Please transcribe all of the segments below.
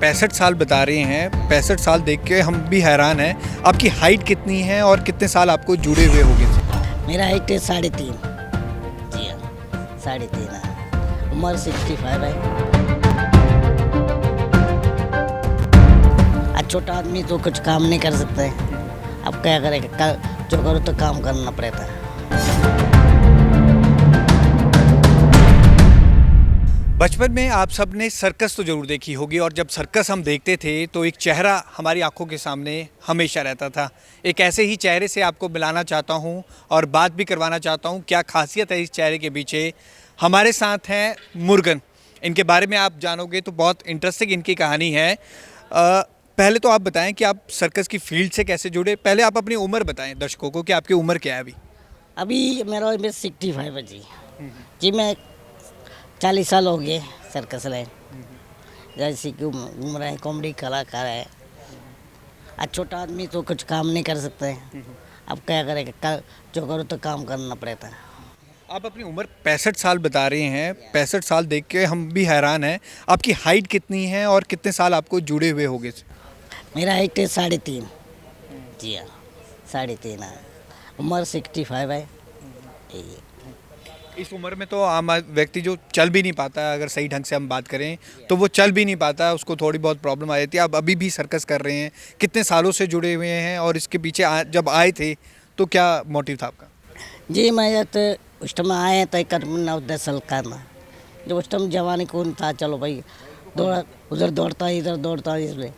65 साल बता रहे हैं। 65 साल देख के हम भी हैरान हैं। आपकी हाइट कितनी है और कितने साल आपको जुड़े हुए हो गए? मेरा हाइट है 3.5। जी हाँ, 3.5 है। उम्र 65 है। आज छोटा आदमी तो कुछ काम नहीं कर सकता है। अब क्या करेगा, जो करो तो काम करना पड़ता है। बचपन में आप सब ने सर्कस तो ज़रूर देखी होगी और जब सर्कस हम देखते थे तो एक चेहरा हमारी आंखों के सामने हमेशा रहता था। एक ऐसे ही चेहरे से आपको मिलाना चाहता हूं और बात भी करवाना चाहता हूं क्या खासियत है इस चेहरे के पीछे। हमारे साथ हैं मुर्गन। इनके बारे में आप जानोगे तो बहुत इंटरेस्टिंग इनकी कहानी है। पहले तो आप बताएं कि आप सर्कस की फील्ड से कैसे जुड़े। पहले आप अपनी उम्र बताएं दर्शकों को कि आपकी उम्र क्या है अभी। अभी मेरा उम्र 65 है जी। जी मैं 40 साल हो गए सर्कस लाइन। जैसे कि उम्र है, कॉमेडी कलाकार है। आज छोटा आदमी तो कुछ काम नहीं कर सकता है। अब क्या करेगा, जो करो तो काम करना पड़ता है। आप अपनी उम्र 65 साल बता रहे हैं। 65 साल देख के हम भी हैरान हैं। आपकी हाइट कितनी है और कितने साल आपको जुड़े हुए होंगे? मेरा हाइट है 3.5। जी हाँ, 3.5 है। उम्र 65 है। यही। इस उम्र में तो आम व्यक्ति जो चल भी नहीं पाता है, अगर सही ढंग से हम बात करें तो वो चल भी नहीं पाता है, उसको थोड़ी बहुत प्रॉब्लम आ जाती है। आप अभी भी सर्कस कर रहे हैं, कितने सालों से जुड़े हुए हैं और इसके पीछे जब आए थे तो क्या मोटिव था आपका? जी मैं तो उस टाइम आए तो 9-10 साल का ना। जब उस टाइम जवानी कौन था, चलो भाई दौड़ा, उधर दौड़ता है इधर दौड़ता है, इसलिए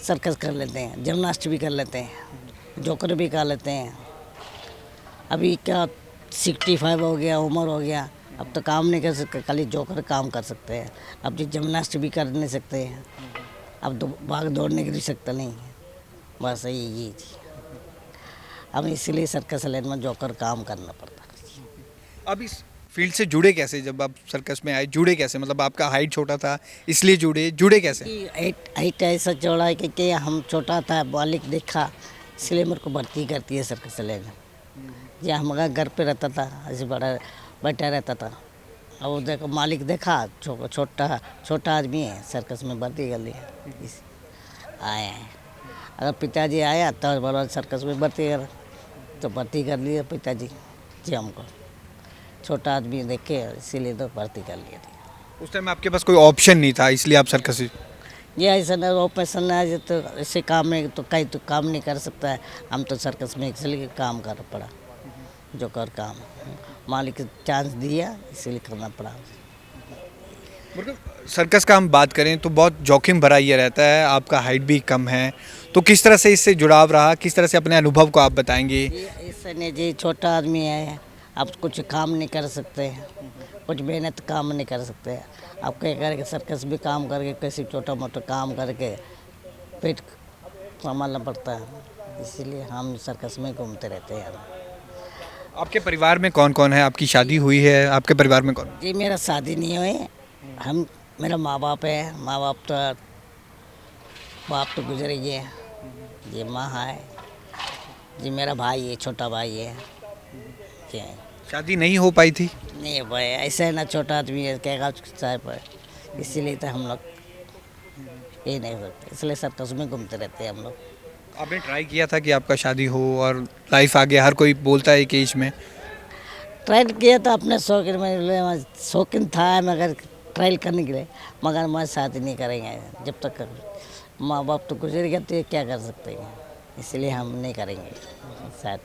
सर्कस कर लेते हैं, जिमनास्ट भी कर लेते हैं, जोकर भी कर लेते हैं। अभी क्या 65 हो गया, उम्र हो गया, अब तो काम नहीं कर सकते, खाली जोकर काम कर सकते हैं। अब जी जिमनास्ट भी कर नहीं सकते हैं। अब तो भाग दौड़ने की भी सकता नहीं है। बस यही जी। अब इसीलिए सर्कस लाइन में जोकर काम करना पड़ता है। अब इस फील्ड से जुड़े कैसे? जब आप सर्कस में आए जुड़े कैसे? मतलब आपका हाइट छोटा था इसलिए जुड़े कैसे? हाइट ऐसा चौड़ा है कि हम छोटा था, मालिक देखा इसलिए मेरे को भर्ती करती है सर्कस लाइन में। जी हमारा घर पे रहता था, ऐसे बड़ा बैठा रहता था। अब वो देखो मालिक देखा छोटा आदमी है, सर्कस में भर्ती कर लिया। आए हैं, अगर पिताजी आया तो बोला सर्कस में भर्ती कर, तो भर्ती कर लिया पिताजी जी हमको। छोटा आदमी देख के इसीलिए तो भर्ती कर लिया थी। उस टाइम आपके पास कोई ऑप्शन नहीं था इसलिए आप सर्कस ये ऐसा ना वो पैसा ना आए तो ऐसे काम में तो कहीं तो काम नहीं कर सकता है। हम तो सर्कस में इसलिए काम कर पड़ा, जो कर काम मालिक चांस दिया इसीलिए करना पड़ा। सर्कस का हम बात करें तो बहुत जोखिम भरा ये रहता है। आपका हाइट भी कम है तो किस तरह से इससे जुड़ाव रहा, किस तरह से अपने अनुभव को आप बताएंगे? इससे नहीं जी, छोटा आदमी है, आप कुछ काम नहीं कर सकते, कुछ मेहनत काम नहीं कर सकते। आप क्या करके सर्कस भी काम करके कैसे छोटा मोटा काम करके पेट संभालना पड़ता है। इसीलिए हम सर्कस में घूमते रहते हैं। आपके परिवार में कौन कौन है? आपकी शादी हुई है? आपके परिवार में कौन? जी मेरा शादी नहीं हुई। हम मेरा माँ बाप है, बाप तो गुजर गए। जी माँ है जी, मेरा भाई है, छोटा भाई है जी। शादी नहीं हो पाई थी? नहीं भाई ऐसा है ना, छोटा आदमी है क्या साहब पर, इसीलिए तो हम लोग ये नहीं सकते, इसलिए सर्कस में घूमते रहते हैं हम लोग। आपने ट्राई किया था कि आपका शादी हो और लाइफ आगे? हर कोई बोलता है कि एज में ट्रायल किया था अपने शौकीन में, शौकीन था मगर ट्रायल करने के लिए, मगर मैं शादी नहीं करेंगे जब तक माँ बाप तो गुजर गए, तो ये क्या कर सकते हैं, इसलिए हम नहीं करेंगे शायद।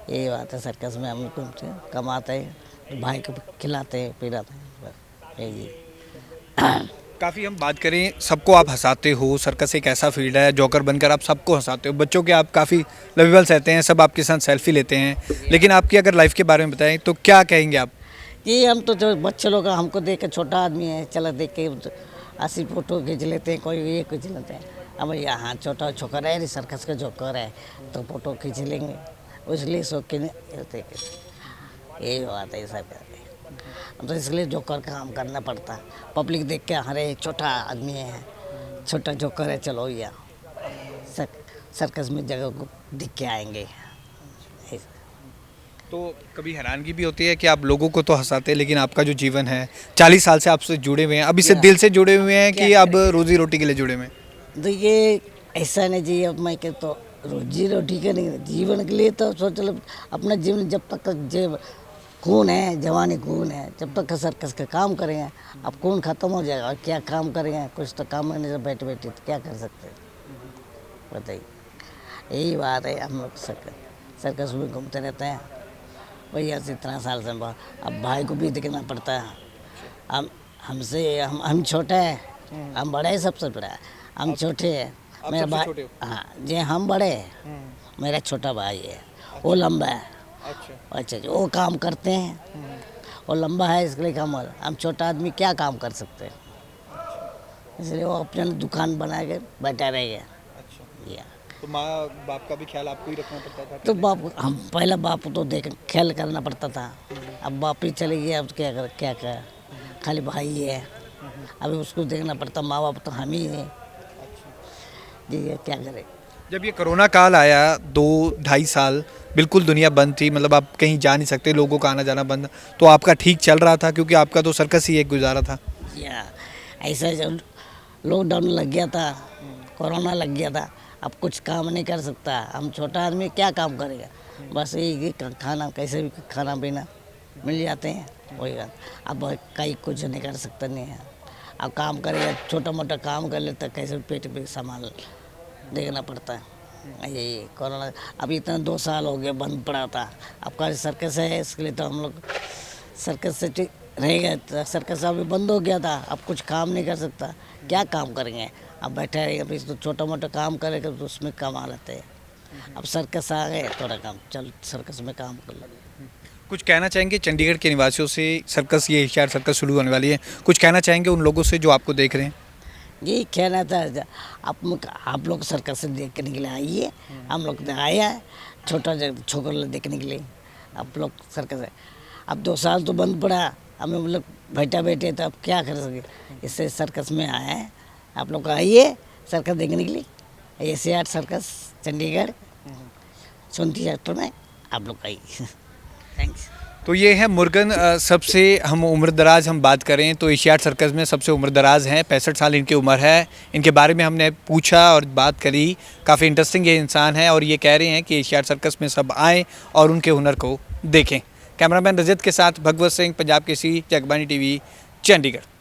यही बात है, सर्कस में हम घूमते हैं, कमाते हैं, भाई को खिलाते हैं पिलाते हैं, बस यही। काफ़ी हम बात करें, सबको आप हंसाते हो। सर्कस एक ऐसा फील्ड है, जोकर बनकर आप सबको हंसाते हो। बच्चों के आप काफ़ी लवेबल रहते हैं, सब आपके साथ सेल्फी लेते हैं। लेकिन आपकी अगर लाइफ के बारे में बताएं तो क्या कहेंगे आप? ये हम तो जो बच्चे लोग हमको देख के, छोटा आदमी है चलो देख के ऐसी फ़ोटो खींच लेते हैं, कोई ये खींच लेते हैं। अब यहाँ छोटा छोकर है, सर्कस का जोकर है तो फ़ोटो खींच लेंगे, इसलिए शौकीन होते। यही बात है सब। तो इसलिए जोकर काम करना पड़ता है। पब्लिक देख के अरे छोटा आदमी है, छोटा जोकर है, चलो या सर्कस में जगह को दिख के आएंगे। तो कभी हैरानगी भी होती है कि आप लोगों को तो हंसाते हैं, लेकिन आपका जो जीवन है 40 साल से आपसे जुड़े हुए हैं, अभी से दिल से जुड़े हुए हैं कि अब रोजी रोटी के लिए जुड़े हुए हैं? तो ये ऐसा नहीं चाहिए। अब मैं कहता तो रोजी रोटी के नहीं, जीवन के लिए तो सोच लो। अपना जीवन जब तक जो खून है, जवानी खून है, जब तक सर्कस का काम करेंगे। अब खून खत्म हो जाएगा और क्या काम करेंगे? कुछ तो काम नहीं, जब बैठे बैठे तो क्या कर सकते हैं बताइए। यही बात है। हम लोग सर्कस में घूमते रहते हैं भैया से इतना साल से। अब भाई को भी देखना पड़ता है। हम छोटे हैं, हम बड़े हैं, सबसे बड़ा हम छोटे हैं। मेरा भाई, हाँ जी, हम बड़े हैं, मेरा छोटा भाई है, वो लंबा है। अच्छा जी, वो काम करते हैं, वो लंबा है इसके लिए काम। हम छोटा आदमी क्या काम कर सकते हैं, इसलिए वो अपने दुकान बना के बैठा रह गया। तो माँ बाप का भी ख्याल आपको ही रखना पड़ता था? तो बाप, हम पहला बाप तो देख ख्याल करना पड़ता था। अब बाप ही चले गए, अब क्या कर, खाली भाई है, अभी उसको देखना पड़ता। माँ बाप तो हम ही हैं जी, ये क्या करें। जब ये कोरोना काल आया 2-2.5 साल बिल्कुल दुनिया बंद थी, मतलब आप कहीं जा नहीं सकते, लोगों का आना जाना बंद, तो आपका ठीक चल रहा था क्योंकि आपका तो सर्कस ही एक गुजारा था? या ऐसा जब लॉकडाउन लग गया था, कोरोना लग गया था, अब कुछ काम नहीं कर सकता। हम छोटा आदमी क्या काम करेगा? बस यही खाना, कैसे भी खाना पीना मिल जाते हैं, वही बात। अब कहीं कुछ नहीं कर सकता नहीं है। अब काम करेगा, छोटा मोटा काम कर लेता, कैसे पेट पे सामान देखना पड़ता है। यही कोरोना अब इतना 2 साल हो गए बंद पड़ा था। अब का सर्कस है, इसके लिए तो हम लोग सर्कस से रह गए। सर्कस अभी बंद हो गया था, अब कुछ काम नहीं कर सकता, क्या काम करेंगे? अब बैठे रहेंगे, फिर तो छोटा मोटा काम करेगा तो उसमें कमा लेते हैं। अब सर्कस आ गए, थोड़ा काम चल सर्कस में काम कर लो। कुछ कहना चाहेंगे चंडीगढ़ के निवासियों से? सर्कस, ये एशियाड सर्कस शुरू होने वाली है, कुछ कहना चाहेंगे उन लोगों से जो आपको देख रहे हैं? यही कहना था, आप लोग सर्कस से देखने के लिए आइए। हम लोग आए हैं छोटा छोकरा देखने के लिए। आप लोग सर्कस है, अब 2 साल तो बंद पड़ा, हम लोग बैठे तो अब क्या कर सके, इससे सर्कस में आए हैं। आप लोग आइए सर्कस देखने के लिए, एशियाड सर्कस चंडीगढ़ 34 सेक्टर में, आप लोग आइए। थैंक्स। तो ये है मुर्गन। सबसे हम उम्रदराज हम बात करें तो एशियाड सर्कस में सबसे उम्रदराज हैं, 65 साल इनकी उम्र है। इनके बारे में हमने पूछा और बात करी, काफ़ी इंटरेस्टिंग ये इंसान है और ये कह रहे हैं कि एशियाड सर्कस में सब आएँ और उनके हुनर को देखें। कैमरामैन रजत के साथ भगवत सिंह, पंजाब केसरी, जगबानी टीवी, चंडीगढ़।